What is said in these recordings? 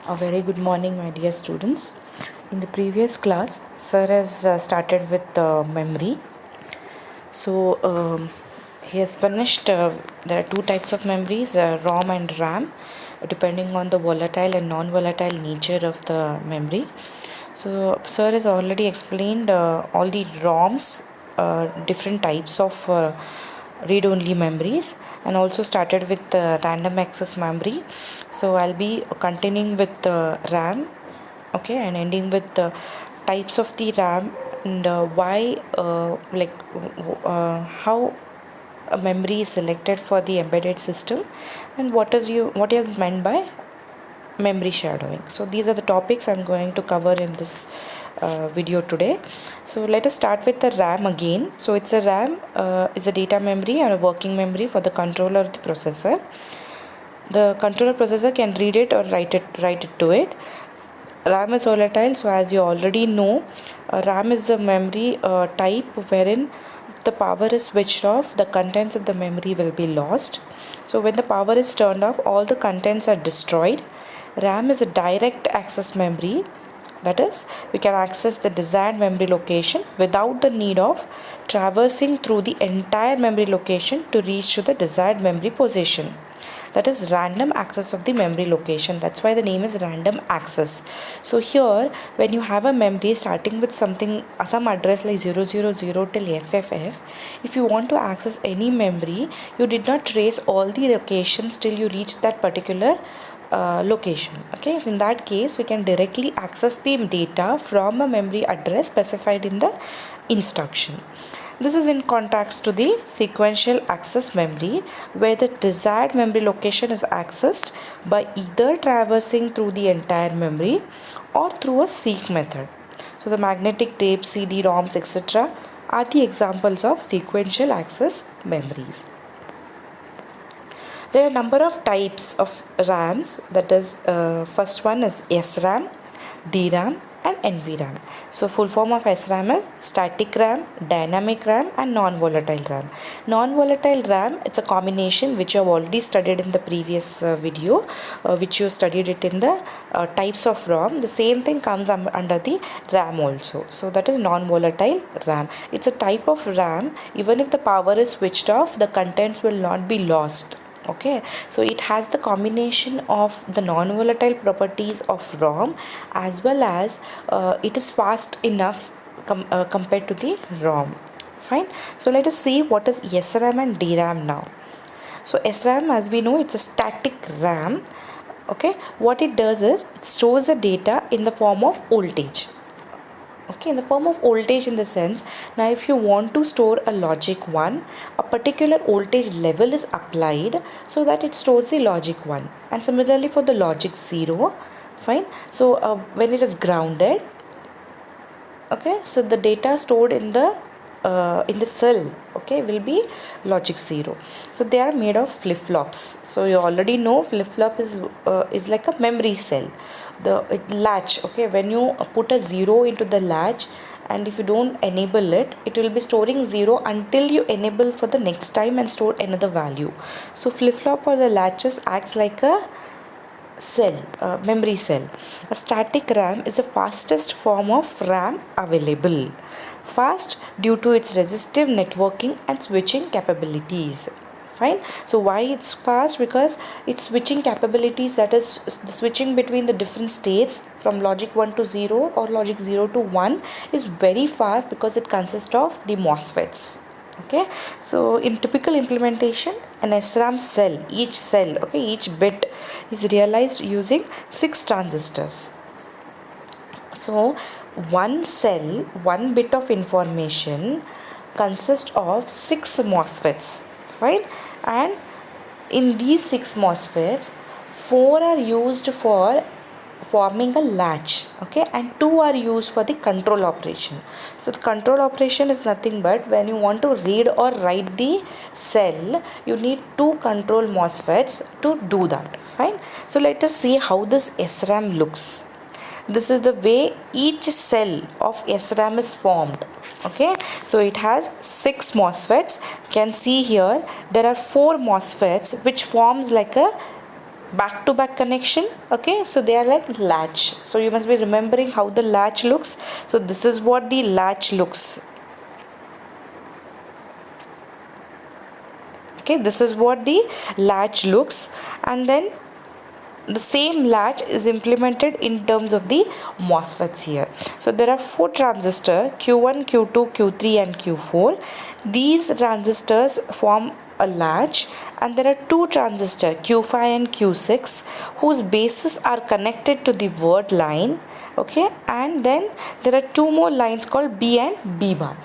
A very good morning, my dear students. In the previous class, sir has started with memory. So he has finished. There are two types of memories, ROM and RAM, depending on the volatile and non-volatile nature of the memory. So sir has already explained all the ROMs, different types of read-only memories, and also started with random access memory. So I'll be continuing with RAM, okay, and ending with the types of the RAM and why how a memory is selected for the embedded system, and what is meant by memory shadowing. So these are the topics I'm going to cover in this video today. So let us start with the RAM again. So it's a RAM is a data memory or a working memory for the controller of the processor. The controller processor can read it or write it to it. RAM is volatile, so as you already know, RAM is the memory type wherein the power is switched off, the contents of the memory will be lost. So when the power is turned off, all the contents are destroyed. RAM is a direct access memory, that is, we can access the desired memory location without the need of traversing through the entire memory location to reach to the desired memory position. That is random access of the memory location. That's why the name is random access. So here, when you have a memory starting with some address like 000 till FFF, if you want to access any memory, you did not trace all the locations till you reach that particular location. Okay, in that case we can directly access the data from a memory address specified in the instruction. This is in contrast to the sequential access memory, where the desired memory location is accessed by either traversing through the entire memory or through a seek method. So the magnetic tape, CD-ROMs, etc. are the examples of sequential access memories. There are a number of types of RAMs, that is first one is SRAM, DRAM and NVRAM. So full form of SRAM is static RAM, dynamic RAM and non-volatile RAM. Non-volatile RAM, it's a combination which you have already studied in the previous video, which you studied it in the types of ROM. The same thing comes under the RAM also. So that is non-volatile RAM. It's a type of RAM, even if the power is switched off, the contents will not be lost. Okay, so it has the combination of the non-volatile properties of ROM as well as it is fast enough compared to the ROM. Fine. So let us see what is SRAM and DRAM now. So SRAM, as we know, it's a static RAM. Okay, what it does is it stores the data in the form of voltage. Okay, in the form of voltage, in the sense, now if you want to store a logic 1, a particular voltage level is applied so that it stores the logic 1, and similarly for the logic 0. Fine. So when it is grounded, okay, so the data stored in the cell, okay, will be logic 0. So they are made of flip-flops. So you already know flip-flop is like a memory cell. The latch, okay, when you put a 0 into the latch and if you don't enable it, it will be storing 0 until you enable for the next time and store another value. So flip-flop or the latches acts like a cell, memory cell. A static RAM is the fastest form of RAM available. Fast due to its resistive networking and switching capabilities. Fine. So why it's fast? Because its switching capabilities, that is the switching between the different states from logic 1 to 0 or logic 0 to 1, is very fast because it consists of the MOSFETs. Okay, so in typical implementation, an SRAM cell, each bit is realized using 6 transistors. So one cell, one bit of information consists of 6 MOSFETs. Fine. And in these 6 MOSFETs, 4 are used for forming a latch, okay, and 2 are used for the control operation. So the control operation is nothing but when you want to read or write the cell, you need 2 control MOSFETs to do that. Fine. So let us see how this SRAM looks. This is the way each cell of SRAM is formed. Okay, so it has 6 MOSFETs. You can see here there are 4 MOSFETs which forms like a back to back connection. Okay, so they are like latch. So you must be remembering how the latch looks. So this is what the latch looks. Okay, this is what the latch looks, and then the same latch is implemented in terms of the MOSFETs here. So there are 4 transistors, Q1, Q2, Q3 and Q4. These transistors form a latch, and there are 2 transistors, Q5 and Q6, whose bases are connected to the word line. Okay, and then there are 2 more lines called B and B bar.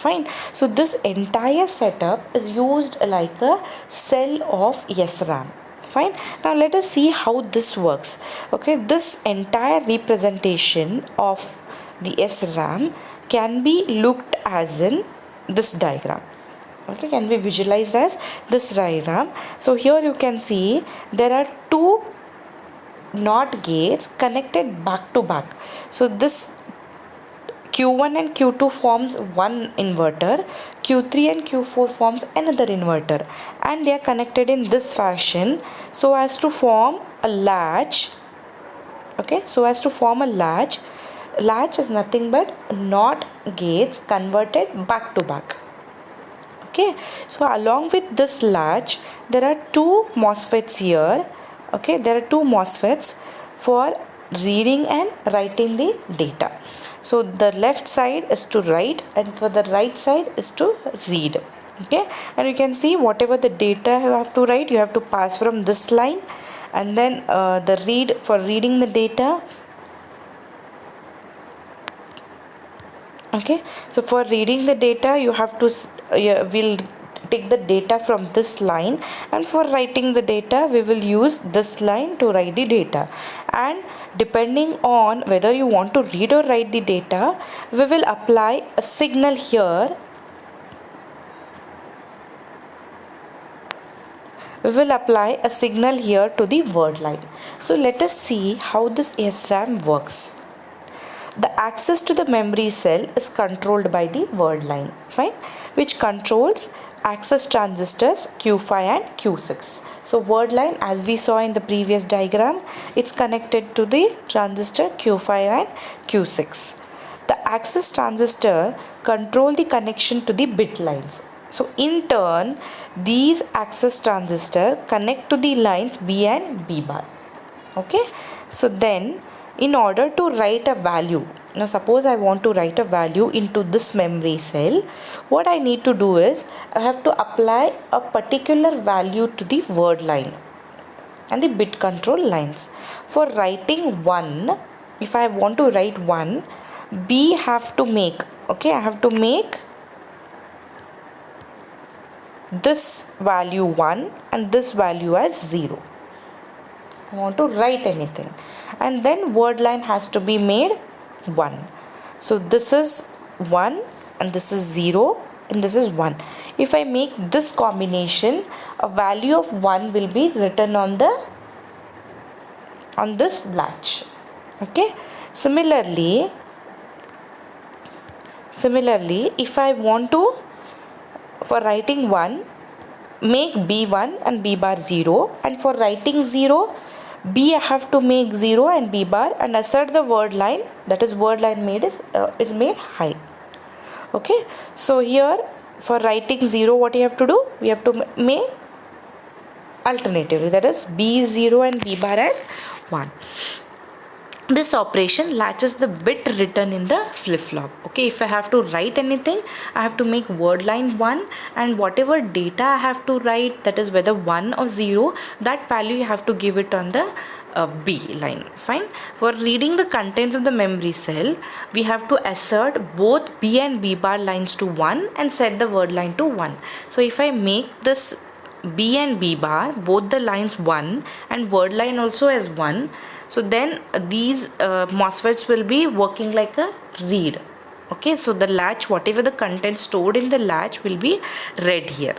Fine. So this entire setup is used like a cell of SRAM. Fine. Now let us see how this works. Okay, this entire representation of the SRAM can be looked as in this diagram. Okay, can be visualized as this diagram. So here you can see there are 2 NOT gates connected back to back. So this Q1 and Q2 forms one inverter, Q3 and Q4 forms another inverter, and they are connected in this fashion so as to form a latch. Okay, so as to form a latch. Latch is nothing but NOT gates converted back to back. Okay, so along with this latch there are 2 MOSFETs here. Okay, there are 2 MOSFETs for reading and writing the data. So the left side is to write, and for the right side is to read. Okay, and you can see whatever the data you have to write, you have to pass from this line, and then the read, for reading the data. Okay, so for reading the data you have to we'll take the data from this line, and for writing the data we will use this line to write the data. And depending on whether you want to read or write the data, we will apply a signal here. We will apply a signal here to the word line. So let us see how this SRAM works. The access to the memory cell is controlled by the word line, fine, which controls access transistors Q5 and Q6. So word line, as we saw in the previous diagram, it's connected to the transistor Q5 and Q6. The access transistor control the connection to the bit lines. So in turn, these access transistor connect to the lines B and B bar. Okay, so then in order to write a value, now suppose I want to write a value into this memory cell, what I need to do is I have to apply a particular value to the word line and the bit control lines. For writing 1, if I want to write 1, B have to make, okay, I have to make this value 1 and this value as 0. I want to write anything, and then word line has to be made 1. So this is 1 and this is 0 and this is 1. If I make this combination, a value of 1 will be written on this latch. Okay, similarly if I want to, for writing 1, make B1 and B bar 0, and for writing 0, B I have to make 0 and B bar, and assert the word line, that is word line made is made high. Okay, so here for writing 0, what you have to do, we have to make alternatively, that is B0 and B bar as 1. This operation latches the bit written in the flip-flop. Okay, if I have to write anything, I have to make word line 1, and whatever data I have to write, that is whether 1 or 0, that value you have to give it on the B line. Fine. For reading the contents of the memory cell, we have to assert both B and B bar lines to 1 and set the word line to 1. So if I make this B and B bar, both the lines 1 and word line also as 1, so then these MOSFETs will be working like a read. Okay, so the latch, whatever the content stored in the latch will be read here.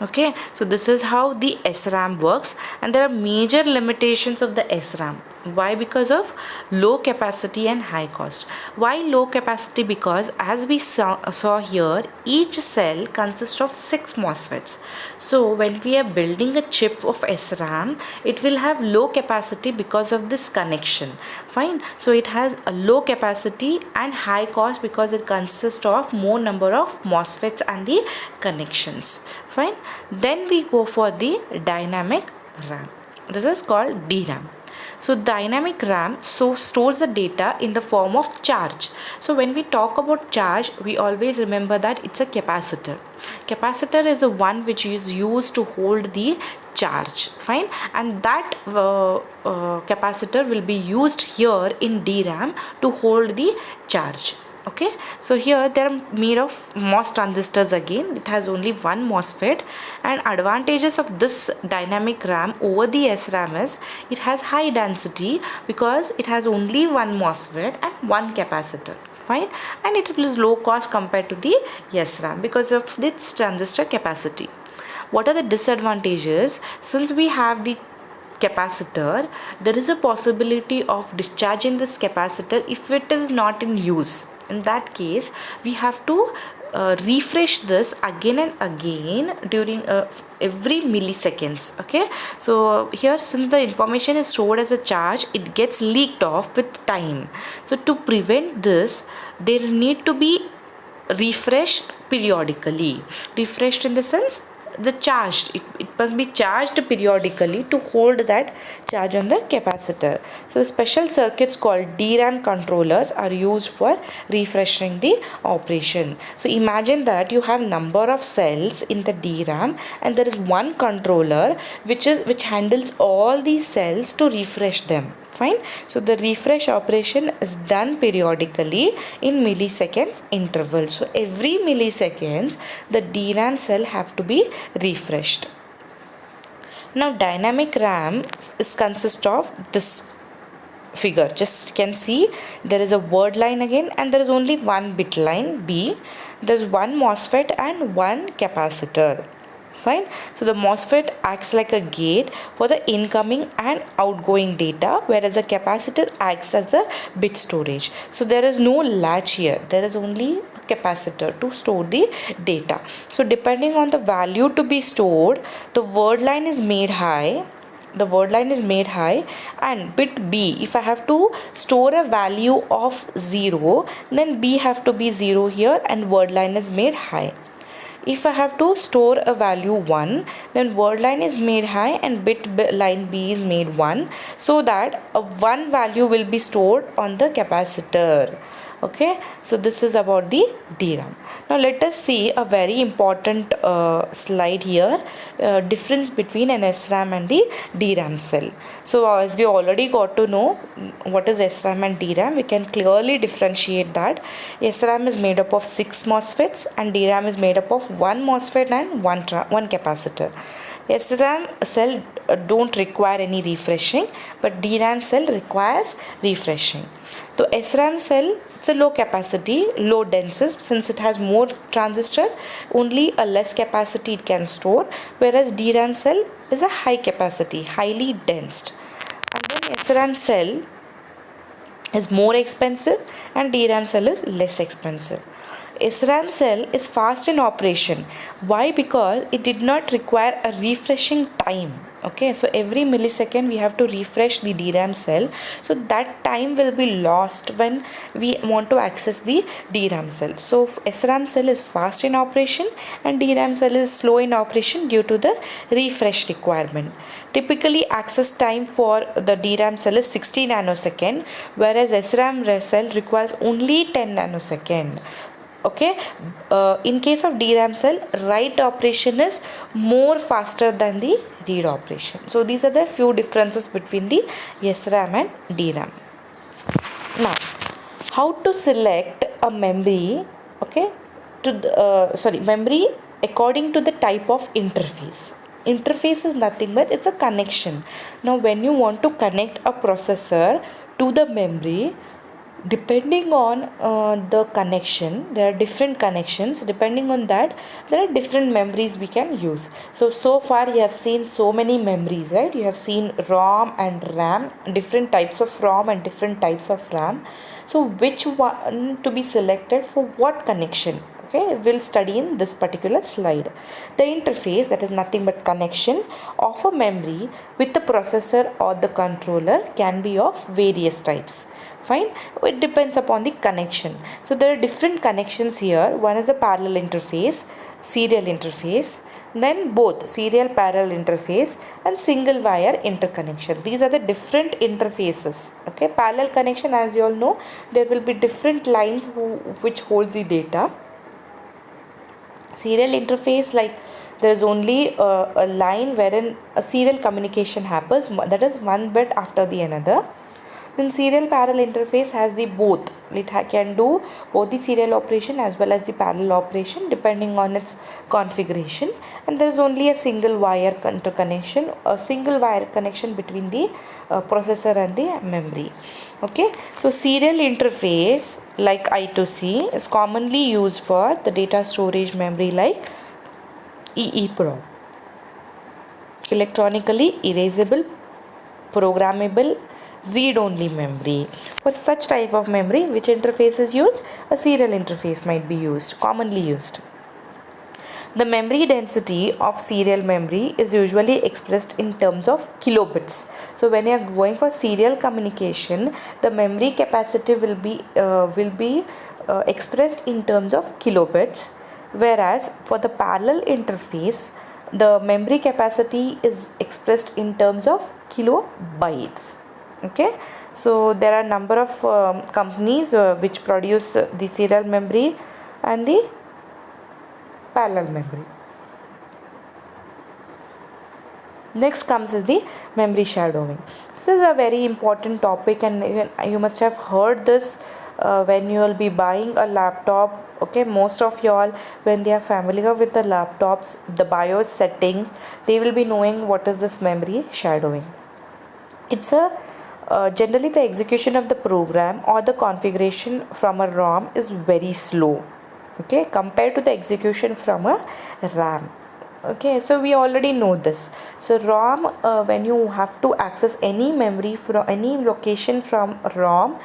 Okay, so this is how the SRAM works, and there are major limitations of the SRAM. Why? Because of low capacity and high cost. Why low capacity? Because as we saw here, each cell consists of 6 MOSFETs. So when we are building a chip of SRAM, it will have low capacity because of this connection. Fine. So it has a low capacity and high cost because it consists of more number of MOSFETs and the connections. Fine. Then we go for the dynamic RAM. This is called DRAM. So dynamic RAM stores the data in the form of charge. So when we talk about charge, we always remember that it's a capacitor. Capacitor is the one which is used to hold the charge. Fine. And that capacitor will be used here in DRAM to hold the charge. Okay, so here they are made of MOS transistors. Again, it has only one MOSFET, and advantages of this dynamic RAM over the SRAM is it has high density because it has only one MOSFET and one capacitor. Fine. And it is low cost compared to the SRAM because of its transistor capacity. What are the disadvantages? Since we have the capacitor, there is a possibility of discharging this capacitor if it is not in use. In that case, we have to refresh this again and again during every milliseconds. Okay, so here, since the information is stored as a charge, it gets leaked off with time. So to prevent this, there need to be refreshed periodically. Refreshed in the sense, the charged, it must be charged periodically to hold that charge on the capacitor. So the special circuits called DRAM controllers are used for refreshing the operation. So imagine that you have number of cells in the DRAM, and there is one controller which handles all these cells to refresh them. Fine. So the refresh operation is done periodically in milliseconds interval. So every milliseconds the DRAM cell have to be refreshed. Now dynamic RAM is consist of this figure. Just can see there is a word line again, and there is only one bit line B. There's one MOSFET and one capacitor. Fine. So the MOSFET acts like a gate for the incoming and outgoing data, whereas the capacitor acts as the bit storage. So there is no latch here. There is only a capacitor to store the data. So depending on the value to be stored, the word line is made high. And bit B, if I have to store a value of 0, then B have to be 0 here and word line is made high. If I have to store a value 1, then word line is made high and bit line B is made 1, so that a 1 value will be stored on the capacitor. Okay, so this is about the DRAM. Now let us see a very important slide here, difference between an SRAM and the DRAM cell. So as we already got to know what is SRAM and DRAM, we can clearly differentiate that SRAM is made up of 6 MOSFETs and DRAM is made up of 1 MOSFET and one capacitor. SRAM cell don't require any refreshing, but DRAM cell requires refreshing. So SRAM cell, it's a low capacity, low density, since it has more transistor, only a less capacity it can store, whereas DRAM cell is a high capacity, highly dense. And then SRAM cell is more expensive and DRAM cell is less expensive. SRAM cell is fast in operation. Why? Because it did not require a refreshing time. Okay, so every millisecond we have to refresh the DRAM cell, so that time will be lost when we want to access the DRAM cell. So SRAM cell is fast in operation and DRAM cell is slow in operation due to the refresh requirement. Typically access time for the DRAM cell is 60 nanosecond, whereas SRAM cell requires only 10 nanosecond. Okay, in case of DRAM cell, write operation is more faster than the read operation. So these are the few differences between the SRAM and DRAM. Now, how to select a memory? Okay, memory according to the type of interface. Interface is nothing but it's a connection. Now when you want to connect a processor to the memory, Depending on the connection, there are different connections. Depending on that, there are different memories we can use. So far you have seen so many memories, right? You have seen ROM and RAM, different types of ROM and different types of RAM. So which one to be selected for what connection? Okay, we'll study in this particular slide. The interface, that is nothing but connection of a memory with the processor or the controller, can be of various types. Fine, it depends upon the connection. So there are different connections here. One is a parallel interface, serial interface, then both serial parallel interface and single wire interconnection. These are the different interfaces. Okay, parallel connection, as you all know, there will be different lines which holds the data. Serial interface, like there is only a line wherein a serial communication happens, that is one bit after the another. Then serial parallel interface has the both. It can do both the serial operation as well as the parallel operation depending on its configuration. And there is only a single wire interconnection, a single wire connection between the processor and the memory. Okay, so serial interface like I2C is commonly used for the data storage memory like EEPROM, electronically erasable, programmable, read-only memory. For such type of memory, which interface is used? A serial interface might be used, commonly used. The memory density of serial memory is usually expressed in terms of kilobits. So when you are going for serial communication, the memory capacity will be expressed in terms of kilobits, whereas for the parallel interface, the memory capacity is expressed in terms of kilobytes. Okay, so there are number of companies which produce the serial memory and the parallel memory. Next comes is the memory shadowing. This is a very important topic, and you must have heard this when you will be buying a laptop. Okay, most of y'all, when they are familiar with the laptops, the BIOS settings, they will be knowing what is this memory shadowing. It's a generally the execution of the program or the configuration from a ROM is very slow, okay, compared to the execution from a RAM. Okay, so we already know this. So ROM, when you have to access any memory from any location from ROM,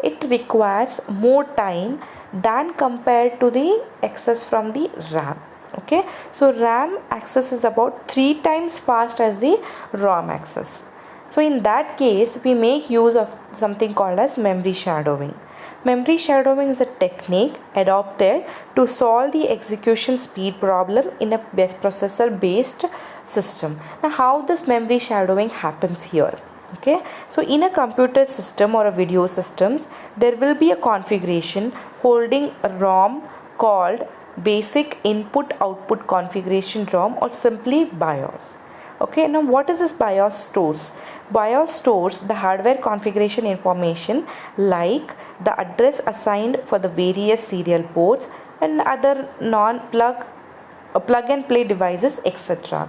it requires more time than compared to the access from the RAM. Okay, so RAM access is about 3 times fast as the ROM access. So in that case, we make use of something called as memory shadowing. Memory shadowing is a technique adopted to solve the execution speed problem in a best processor based system. Now how this memory shadowing happens here? Okay, so in a computer system or a video systems, there will be a configuration holding a ROM called basic input output configuration ROM, or simply BIOS. Okay, now what is this BIOS stores? BIOS stores the hardware configuration information like the address assigned for the various serial ports and other non-plug plug and play devices, etc.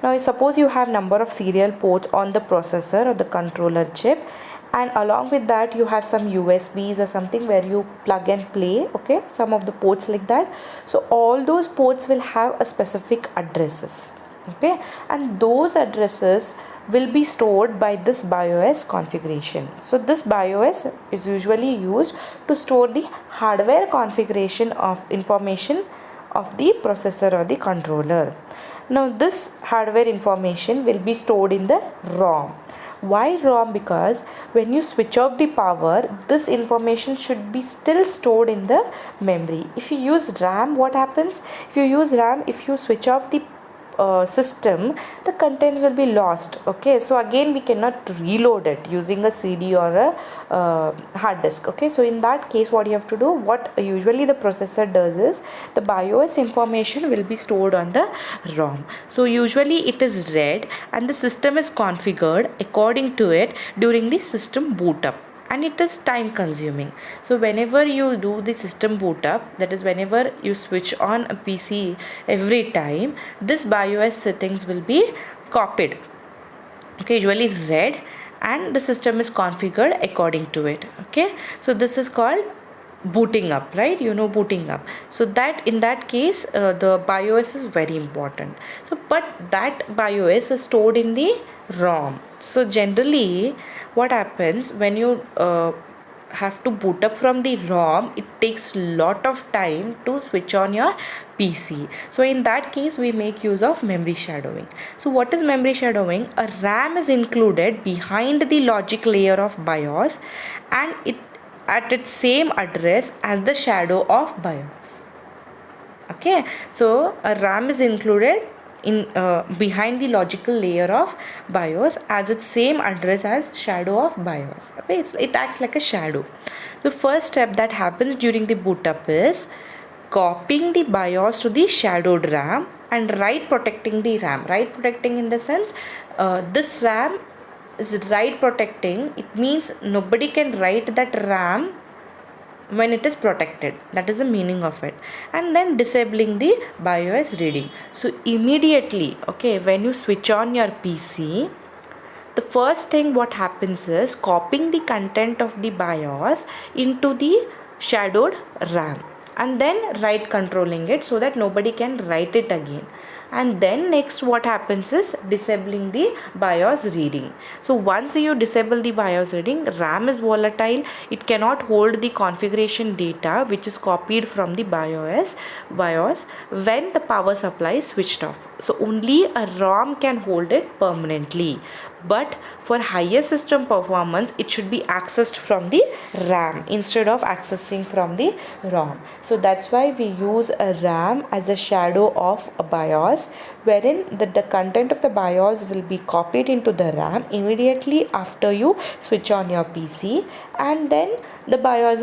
Now suppose you have number of serial ports on the processor or the controller chip, and along with that you have some USBs or something where you plug and play, okay, some of the ports like that. So all those ports will have a specific addresses, okay, and those addresses will be stored by this BIOS configuration. So this BIOS is usually used to store the hardware configuration of information of the processor or the controller. Now this hardware information will be stored in the ROM. Why ROM? Because when you switch off the power, this information should be still stored in the memory. If you use RAM, what happens? If you use RAM, if you switch off the system, the contents will be lost. Okay, so again we cannot reload it using a CD or a hard disk. Okay, so in that case what you have to do, what usually the processor does is the BIOS information will be stored on the ROM. So usually it is read and the system is configured according to it during the system boot up, and it is time consuming. So whenever you do the system boot up, that is whenever you switch on a PC, every time this BIOS settings will be copied, okay, usually read, and the system is configured according to it. Okay, so this is called booting up, right? You know, booting up. So that in that case the BIOS is very important. So but that BIOS is stored in the ROM. So generally what happens when you have to boot up from the ROM, it takes lot of time to switch on your PC. So in that case we make use of memory shadowing. So what is memory shadowing? A RAM is included behind the logic layer of BIOS and it at its same address as the shadow of BIOS. Okay, so a RAM is included in behind the logical layer of BIOS as its same address as shadow of BIOS. Okay, it acts like a shadow. The first step that happens during the boot up is copying the BIOS to the shadowed RAM and write protecting the RAM. Write protecting in the sense this RAM is write protecting. It means nobody can write that RAM when it is protected. That is the meaning of it. And then disabling the BIOS reading. So immediately, okay, when you switch on your PC, the first thing what happens is copying the content of the BIOS into the shadowed RAM and then write controlling it so that nobody can write it again. And then next what happens is disabling the BIOS reading. So once you disable the BIOS reading, RAM is volatile. It cannot hold the configuration data which is copied from the BIOS when the power supply is switched off. So only a ROM can hold it permanently. But for higher system performance, it should be accessed from the RAM instead of accessing from the ROM. So that's why we use a RAM as a shadow of a BIOS, wherein the content of the BIOS will be copied into the RAM immediately after you switch on your PC, and then the BIOS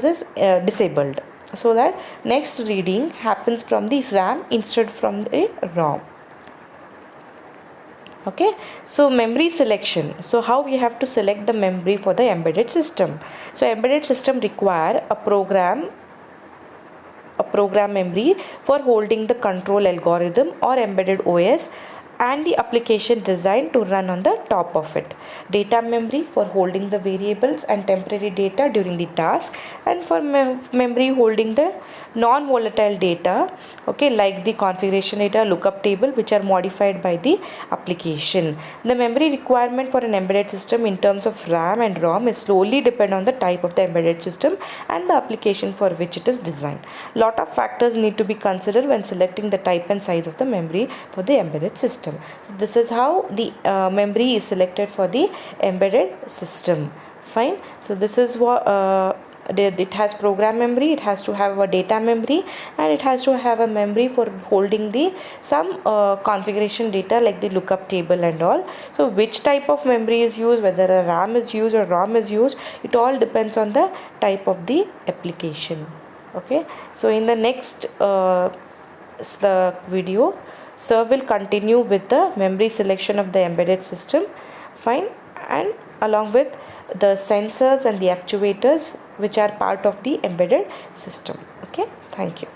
is disabled, so that next reading happens from the RAM instead from the ROM. Okay, so memory selection. So how we have to select the memory for the embedded system? So embedded system require a program memory for holding the control algorithm or embedded OS and the application designed to run on the top of it. Data memory for holding the variables and temporary data during the task, and for memory holding the non-volatile data, okay, like the configuration data, lookup table, which are modified by the application. The memory requirement for an embedded system in terms of RAM and ROM is slowly depend on the type of the embedded system and the application for which it is designed. Lot of factors need to be considered when selecting the type and size of the memory for the embedded system. So this is how the memory is selected for the embedded system. Fine. So this is what it has program memory, it has to have a data memory, and it has to have a memory for holding the some configuration data like the lookup table and all. So which type of memory is used, whether a RAM is used or ROM is used, it all depends on the type of the application. Okay, so in the next the video, Sir will continue with the memory selection of the embedded system. Fine. And along with the sensors and the actuators which are part of the embedded system. Okay, thank you.